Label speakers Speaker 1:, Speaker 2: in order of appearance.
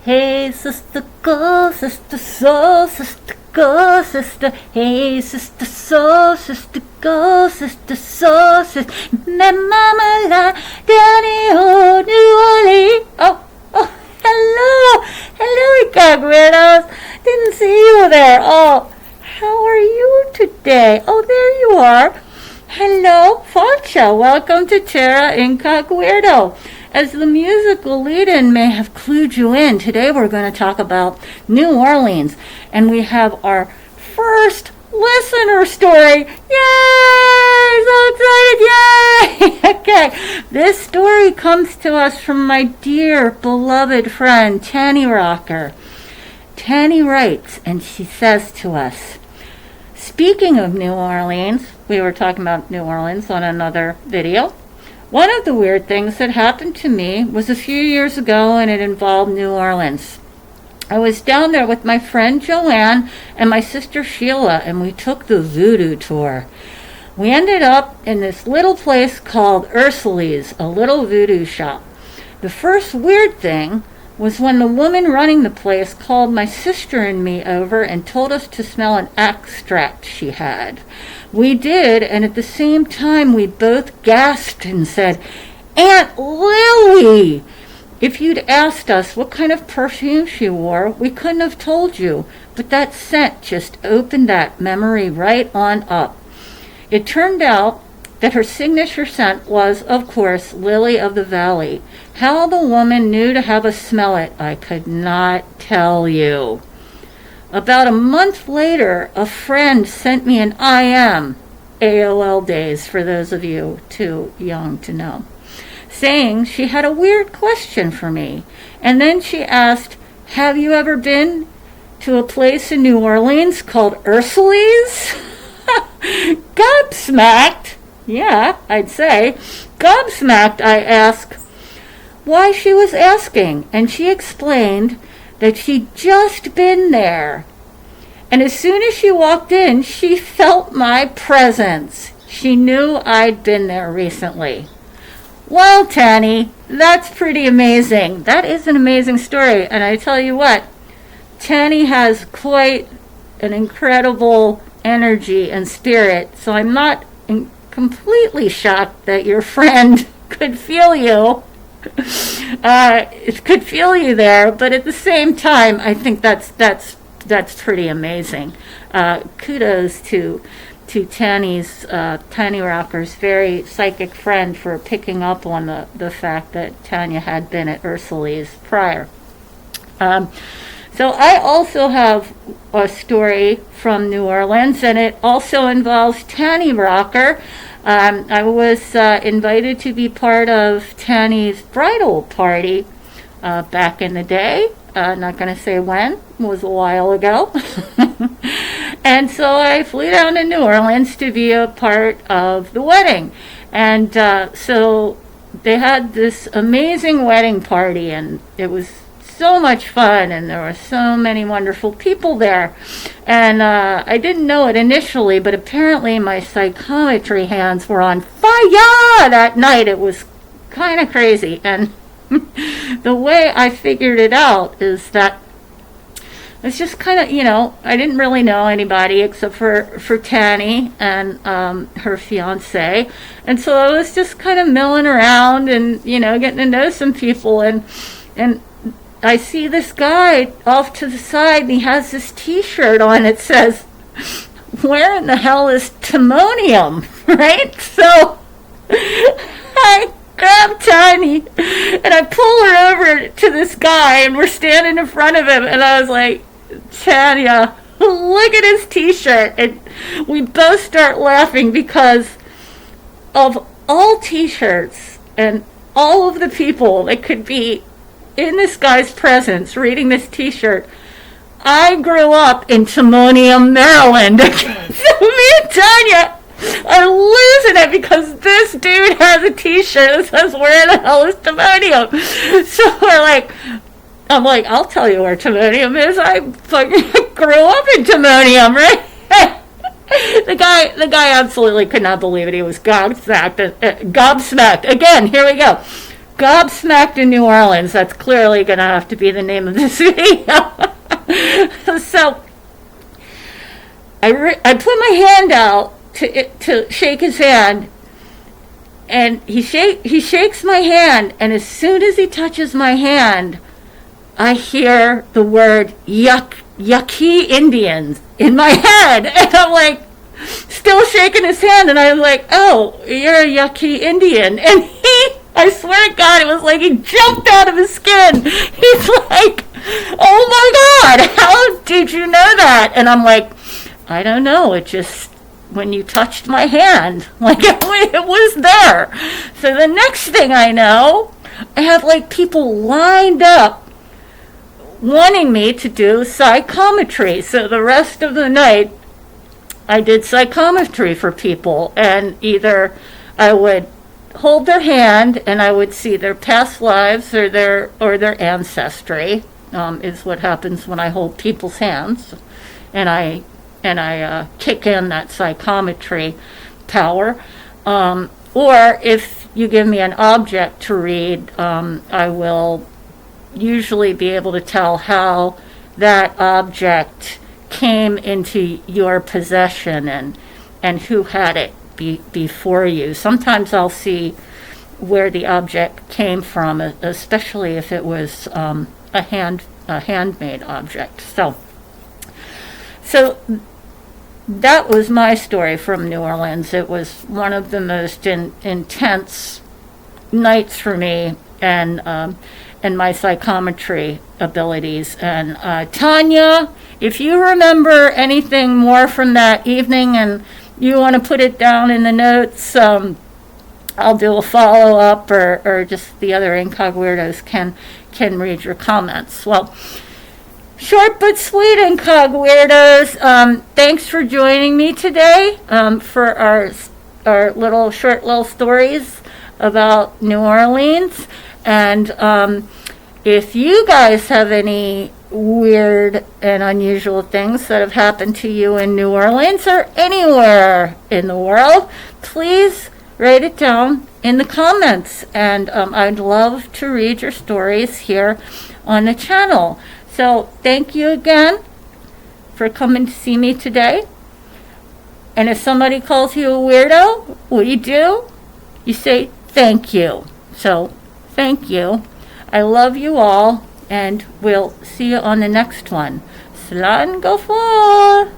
Speaker 1: Hey, sister, go, sister, so, sister, go, sister. Hey, sister, so, sister, go, sister, so, sister. Me mama la, Danny, oh, New Orleans. Hello, Incogweirdos. Didn't see you there. Oh, how are you today? Oh, there you are. Hello, Facha. Welcome to Terra, Incogweirdo. As the musical lead-in may have clued you in, today we're going to talk about New Orleans, and we have our first listener story. Yay! So excited! Yay! Okay, this story comes to us from my dear, beloved friend, Tanirocker. Tani writes, and she says to us, speaking of New Orleans, we were talking about New Orleans on another video. One of the weird things that happened to me was a few years ago, and it involved New Orleans. I was down there with my friend Joanne and my sister Sheila, and we took the Voodoo tour. We ended up in this little place called Erzulie, a little voodoo shop. The first weird thing was when the woman running the place called my sister and me over and told us to smell an extract she had. We did, and at the same time we both gasped and said, Aunt Lily! If you'd asked us what kind of perfume she wore, we couldn't have told you, but that scent just opened that memory right on up. It turned out that her signature scent was, of course, Lily of the Valley. How the woman knew to have us smell it, I could not tell you. About a month later, a friend sent me an IM, AOL days for those of you too young to know, saying she had a weird question for me. And then she asked, have you ever been to a place in New Orleans called Erzulie? Gobsmacked, yeah, I'd say, gobsmacked, I asked why she was asking, and she explained that she'd just been there. And as soon as she walked in, she felt my presence. She knew I'd been there recently. Well, Tani, that's pretty amazing. That is an amazing story. And I tell you what, Tani has quite an incredible energy and spirit. So I'm not completely shocked that your friend could feel you. It could feel you there, but at the same time, I think that's pretty amazing. Kudos to Tanirocker's very psychic friend for picking up on the fact that Tanya had been at Erzulie prior. So I also have a story from New Orleans, and it also involves Tanirocker. I was invited to be part of Tani's bridal party back in the day. Not going to say when, it was a while ago. And so I flew down to New Orleans to be a part of the wedding. And so they had this amazing wedding party, and it was so much fun, and there were so many wonderful people there. And I didn't know it initially, but apparently my psychometry hands were on fire that night. It was kind of crazy. And the way I figured it out is that it's just kind of, I didn't really know anybody except for Tani and her fiance. And so I was just kind of milling around and, getting to know some people. And I see this guy off to the side, and he has this T-shirt on. It says, where in the hell is Timonium? Right? So I grab Tani and I pull her over to this guy, and we're standing in front of him, and I was like, Tanya, look at his T-shirt. And we both start laughing because of all T-shirts and all of the people that could be in this guy's presence reading this T-shirt. I grew up in Timonium, Maryland. So me and Tanya are losing it because this dude has a T-shirt that says, where the hell is Timonium? So I'm like, I'll tell you where Timonium is. I fucking grew up in Timonium, right? The guy absolutely could not believe it. He was gobsmacked. Again, here we go. gobsmacked in New Orleans. That's clearly going to have to be the name of this video. So I put my hand out to shake his hand, and he shakes my hand, and as soon as he touches my hand, I hear the word Yaqui Indians in my head, and I'm like, still shaking his hand, and I'm like, oh, you're a Yaqui Indian. And I swear to God, it was like he jumped out of his skin. He's like, oh my God, how did you know that? And I'm like, I don't know, it just, when you touched my hand, like it was there. So the next thing I know, I have like people lined up wanting me to do psychometry. So the rest of the night, I did psychometry for people, and either I would hold their hand and I would see their past lives or their ancestry, is what happens when I hold people's hands, and I kick in that psychometry power. Or if you give me an object to read, I will usually be able to tell how that object came into your possession and who had it before you. Sometimes I'll see where the object came from, especially if it was a handmade object. So that was my story from New Orleans. It was one of the most intense nights for me, and my psychometry abilities. And Tanya, if you remember anything more from that evening and you want to put it down in the notes, I'll do a follow-up, or just the other Incogweirdos can read your comments. Well, short but sweet, Incogweirdos. Thanks for joining me today for our short little stories about New Orleans. And if you guys have any weird and unusual things that have happened to you in New Orleans or anywhere in the world, please write it down in the comments. And I'd love to read your stories here on the channel. So thank you again for coming to see me today. And if somebody calls you a weirdo, what do? You say thank you. So thank you. I love you all, and we'll see you on the next one. Slan go for.